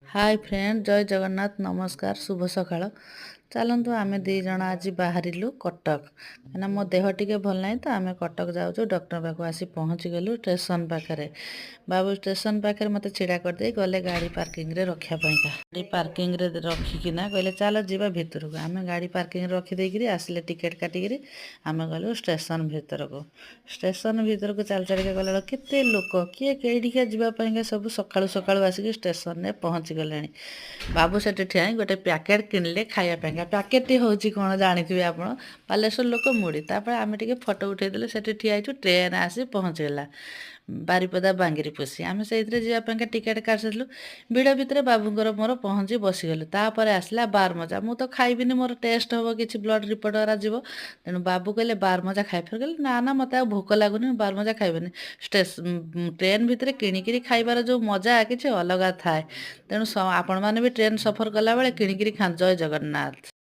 Hi friend, जय जगन्नाथ। नमस्कार, शुभ सकाळ। चलतु आम दी जन आज बाहरलु कटक कहीं मो देह टी भल ना तो आम कटक जाऊँ। डॉक्टर पाक आसी पहुँची गलु स्टेशन पाखे। बाबू स्टेशन पाखे मत छिड़ा करदे गले गाड़ी पार्किंग रे रखापी। गाड़ी पार्किंग रे रखिकिना कहले चल जीवा भितर को। आम गाड़ी पार्किंग रखिदेकि आसिले टिकेट काटिकी आम गलु स्टेशन भितर को। स्टेशन भितर को चल चलिका गला केते लोक किए कईटिका जावाई सब सकाळु सकाळु आसिक स्टेशन में पहुँची गले। बाबू से ठिया गोटे पैकेट किणले खायापी। पैकेट टी हूँ कौन जानते आप बालेश्वर लोक मुड़ी तापर आम टे फटो उठेदेले से ठिया ट्रेन आसी पहुँचीगला बारिपदा बांगिरी पोषी। आम से जावाई टिकेट काटिलु। भिड़ भितर बाबूर मोर पहुँची बसीगलु। तापर आसला बारमजा। मु तो खाइबिनी, मोर टेस्ट हम कि ब्लड रिपोर्ट वाला जीव। तेणु बाबू कहले बारमजा खाए। फिर कहले ना ना मत भोक लगुनि, बारमजा खाइबेनि। ट्रेन भितर किणिकी खाइबार जो मजा किसी अलग थाए। तेणु आपण मैंने भी ट्रेन सफर कला बेले किणिकी खाँ। जय जगन्नाथ।